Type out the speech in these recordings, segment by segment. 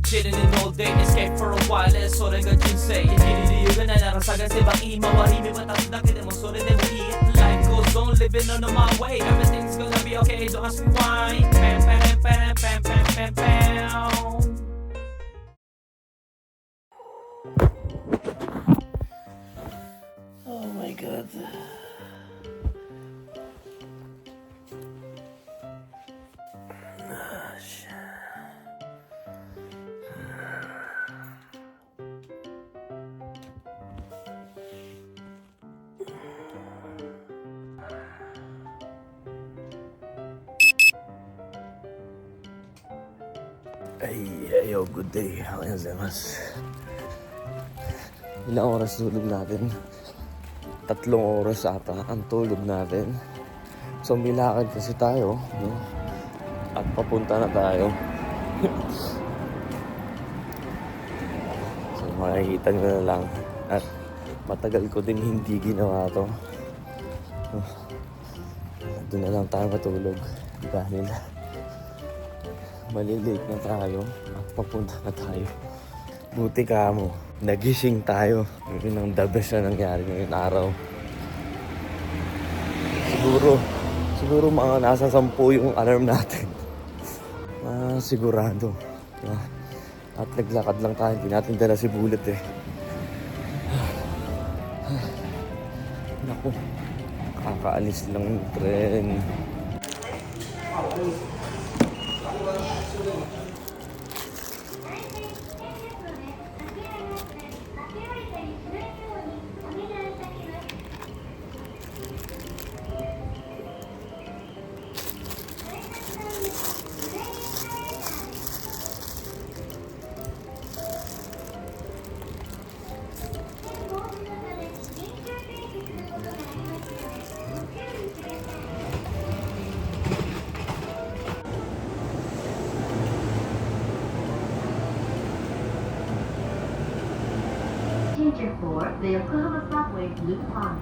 chilling in all day, escape for a while,それが人生生きる理由がないなら探せばいい周り見渡すだけでもそれでもいい Life goes on, living on my way Everything's gonna be okay, don't ask me why Pam, pam, pam, pam, pam, pam, pam Oh my God. Yo, good day. Gozaimasu. Ilang oras tulog natin? 3 oras ata ang tulog natin. So, milakad kasi tayo, no? At papunta na tayo. So, makikita nyo na lang. At matagal ko din hindi ginawa to. Doon na lang tayo matulog. Dahil malilate na tayo at papunta na tayo. Buti ka mo, nagising tayo. Yun ang the best na nangyari ngayong araw. Siguro mga nasa 10 yung alarm natin. Sigurado. At naglakad lang tayo, hindi natin dala si Bullet eh. Naku, kakaalis lang yung tren. Passenger for the Yokohama Subway Blue Line.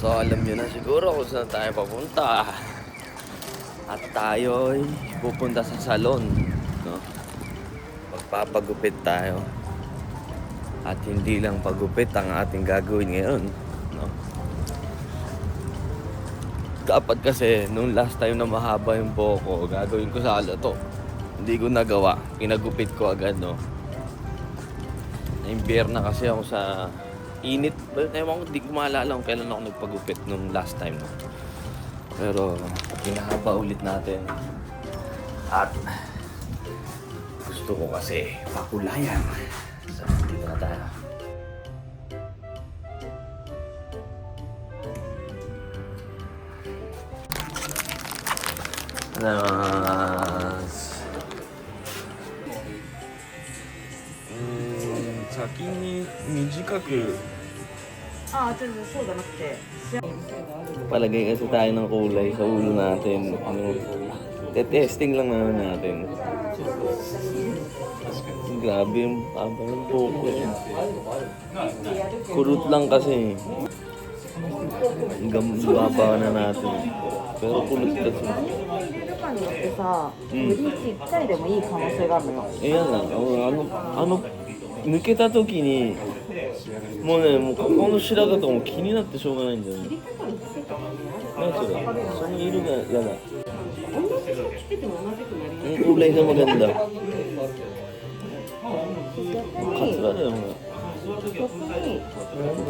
So alam nyo na siguro kung saan tayo papunta. At tayo'y pupunta sa salon, no? Magpapagupit tayo. At hindi lang pagupit ang ating gagawin ngayon, no? Dapat kasi nung last time na mahaba yung buhok ko, gagawin ko sa to. Hindi ko nagawa. Pinagupit ko agad, no? Na-imbier na kasi ako sa init. Ewan ko, hindi ko maalala kung kailan ako nagpagupit nung last time, no? Pero hinahaba ulit natin. At gusto ko kasi makulayan. So, dito na tayo. Saki ni mijikaku palagay kasi tayo ng kulay sa ulo natin. Testing lang naman natin. Grabe yung haba ng buhok eh. Kurot lang kasi. Baba na natin. Pero kulot kasi. によってさ、ブリーチ1回でもいい可能性があるのよ。Ayan lang.抜けた時に、もうね、もうここの白髪とかも気になってしょうがないんだよね。何それ？その色が嫌だ。Ang kulay na maganda. Katsura na yung mga. 逆に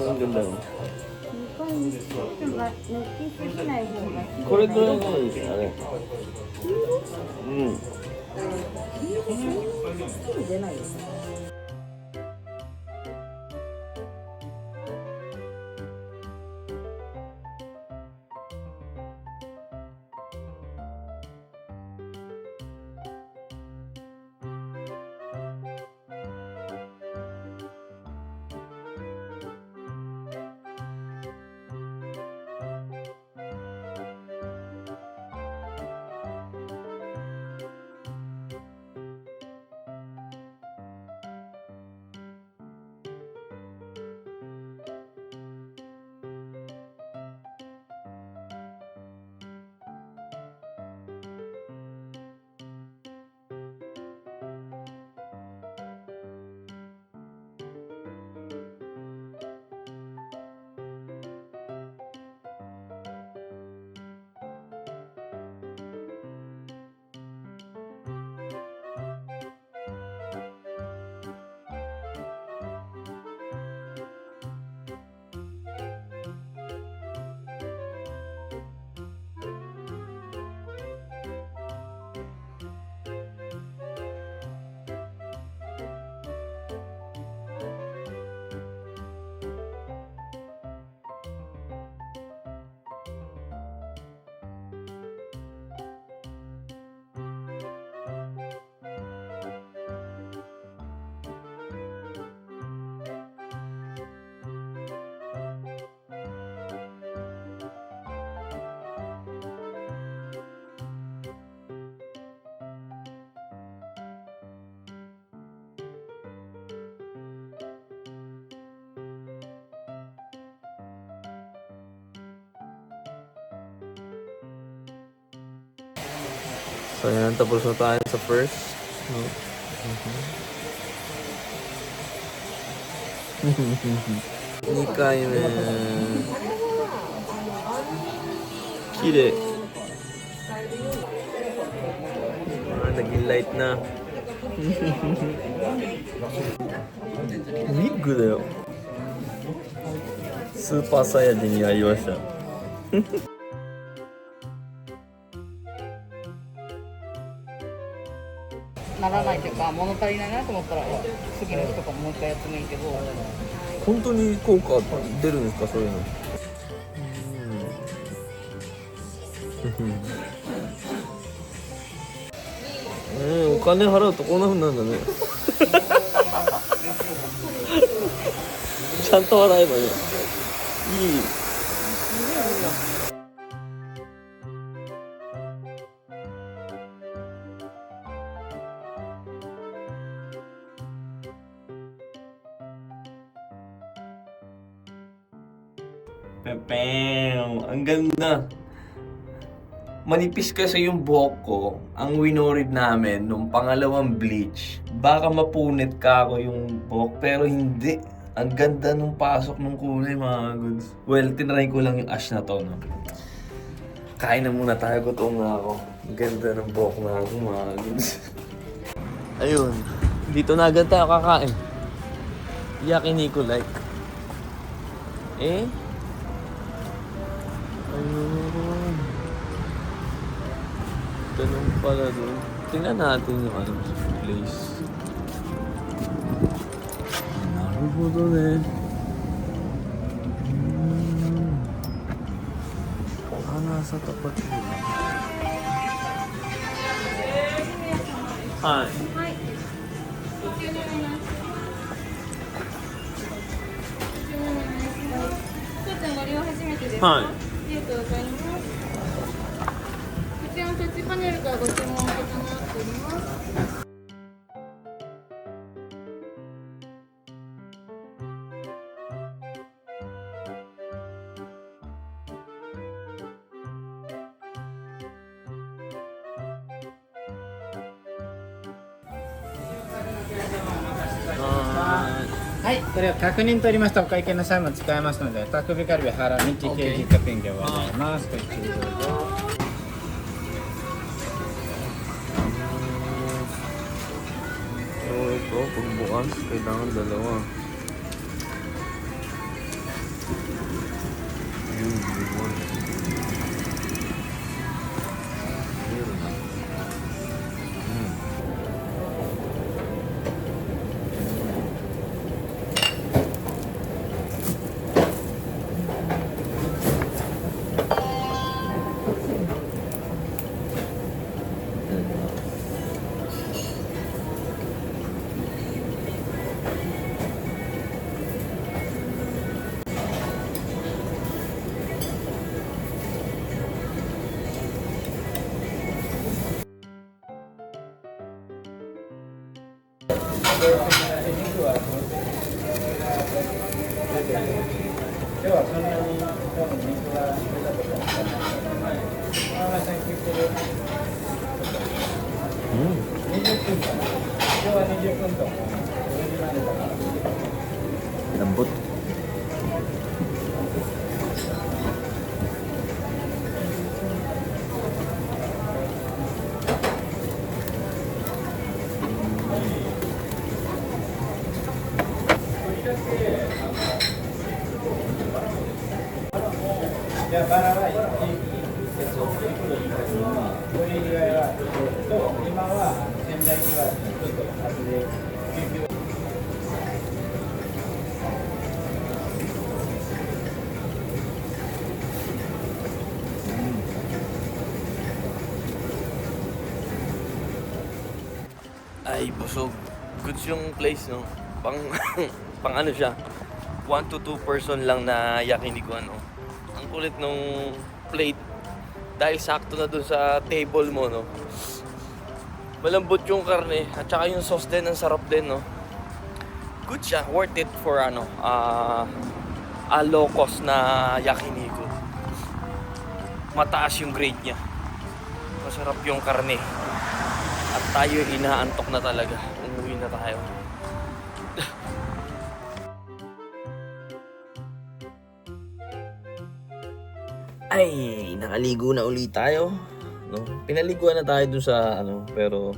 Ang ganda. 2回にしても抜きすぎない方がいい。これくらいがいいですかね。うん。出ないよ。So yan, tapos na tayo sa first. No? Nikai me. Kirei. Naging light na. Wig だよ。スーパーサイヤ人になりました。ならないというか、物足りないなと思ったら次の日とかもう一回やってもいいけど。本当に効果出るんですか、そういうの。お金払うとこんな風になるんだね。ちゃんと払えばね。いい。Pepeng! Ang ganda! Manipis kasi yung buhok ko. Ang winorid namin nung pangalawang bleach. Baka mapunit ka ako yung buhok, pero hindi. Ang ganda nung pasok nung kulay, mga goods. Well, tinry ko lang yung ash na to, no? Kain na muna tayo, gutom na ako. Ang ganda ng buhok na ako, mga goods. Ayun. Dito na agad tayo kakain. Yakiniku like. Eh? Ayun. Ganun pala doon. Tingnan natin yung ano, place. Narubo doon eh. Nasa tapat mo. Hi. ご利用初めてですか？はい。ありがとうございます。こちらのタッチパネルからご注文を承っております。はい、これは確認取りましたお会計の際も使えますので、タクビカルビハラミチケージカピンでございます。ご注意どうぞ。So ito, pagbukas, kailangan dalawa. Yun, yun. Lambot. Ay, busog. Goods yung place, no? Pang, pang ano siya? 1 to 2 person lang na yakiniku, ano? Ang kulit nung plate. Dahil sakto na dun sa table mo, no? Malambot yung karne. At saka yung sauce din, ang sarap din, no? Good siya. Worth it for, ano, low cost na yakiniku. Mataas yung grade niya. Masarap yung karne. At tayo inaantok na talaga. Umuwi na tayo. Ay, nakaligo na ulit tayo. No? Pinaliguan na tayo dun sa ano, pero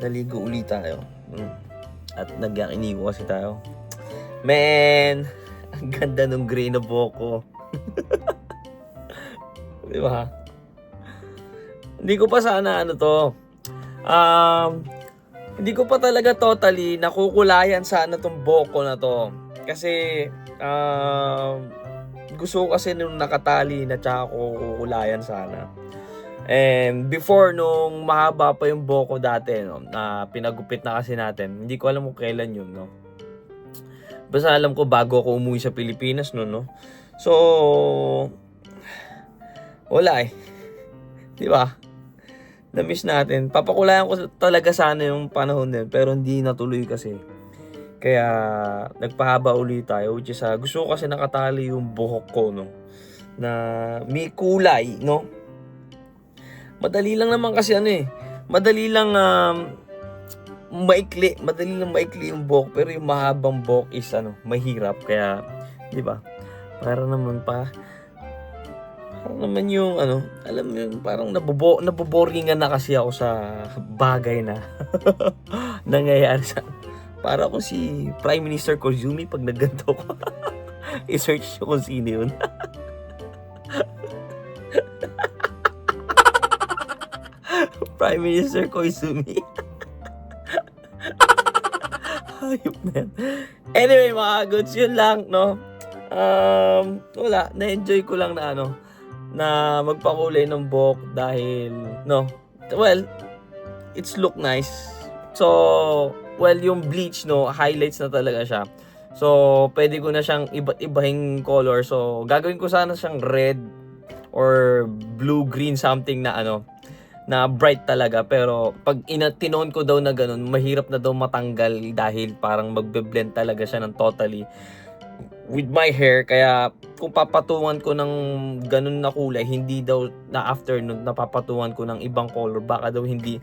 naligo ulit tayo. At nagyakinigo kasi tayo. Man, ang ganda nung gray na buhok ko. Di ba? Hindi ko pa sana ano to. Hindi ko pa talaga totally nakukulayan sana tong buhok ko na to. Kasi gusto ko kasi nung nakatali na tsaka ko kukulayan sana. And before nung mahaba pa yung buhok ko dati, no, na pinagupit na kasi natin. Hindi ko alam kung kailan yun, no. Basta alam ko bago ako umuwi sa Pilipinas no, no. So wala eh. 'Di ba? Na-miss natin. Papakulayan ko talaga sana yung panahon din, pero hindi natuloy kasi. Kaya nagpahaba ulit tayo, which is gusto ko kasi nakatali yung buhok ko, no, na may kulay, no. Madali lang naman kasi ano eh. Madali lang maikli yung buhok, pero yung mahabang buhok is ano, mahirap. Kaya, 'di ba? Para naman yung ano, alam mo yun, parang naboboringan na kasi ako sa bagay na nangyayari sa, para ako si Prime Minister Koizumi pag nagganto ko. I-search nyo kung sino yun. Prime Minister Koizumi. Hayop na yan. Anyway, mga goods, yun lang, no? Wala, na-enjoy ko lang na na magpakulay ng buhok dahil, no? Well, it's look nice. So, well, yung bleach, no, highlights na talaga siya. So, pwede ko na siyang iba-ibahing color. So, gagawin ko sana siyang red or blue-green something na na bright talaga. Pero, pag tinone ko daw na ganun, mahirap na daw matanggal dahil parang magbe-blend talaga siya ng totally with my hair. Kaya, kung papatungan ko ng ganun na kulay, hindi daw na afternoon napapatungan ko ng ibang color, baka daw hindi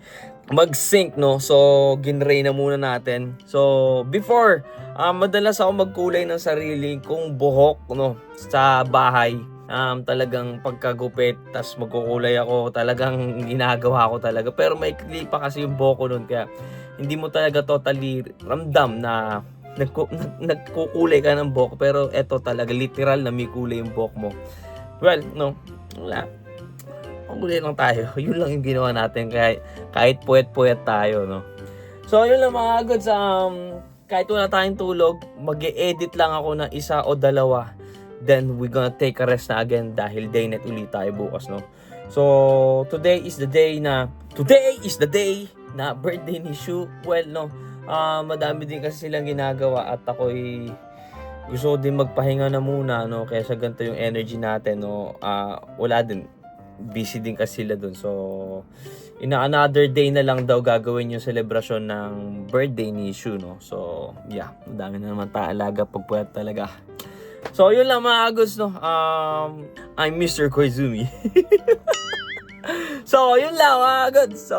mag-sync, no? So, ginray na muna natin. So, before, madalas ako magkulay ng sarili kong buhok, no? Sa bahay. Talagang pagkagupit, tas magkukulay ako, talagang ginagawa ko talaga. Pero may pa kasi yung buhok ko nun, kaya hindi mo talaga totally ramdam na nagkukulay ka ng buhok, pero eto talaga literal na may kulay yung buhok mo. Well, no, wala. Kulay lang tayo. Yun lang yung ginawa natin kahit puwet-puwet tayo, no. So, yun lang mga goods. Kahit wala tayong tulog, mag-e-edit lang ako ng isa o dalawa. Then, we're gonna take a rest na again dahil day net ulit tayo bukas, no. So, today is the day na birthday ni Shu. Well, no, madami din kasi silang ginagawa at ako'y gusto din magpahinga na muna, no, kaya sa ganito yung energy natin, no. Wala din, busy din kasi sila dun. So, another day na lang daw gagawin yung celebration ng birthday ni Shu, no. So, yeah, madami na naman taalaga pagpuwet talaga. So, yun lang mga agos, no. I'm Mr. Koizumi. So, yun lang mga goods. So,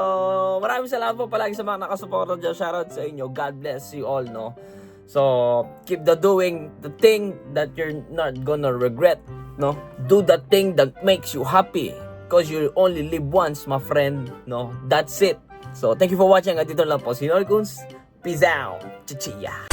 maraming salamat po palagi sa mga nakasuporta dyan. Shoutout sa inyo. God bless you all, no. So, keep doing the thing that you're not gonna regret, no. Do the thing that makes you happy. Because you only live once, my friend, no. That's it. So, thank you for watching. At dito lang po si Norkuns. Peace out. Chichiya.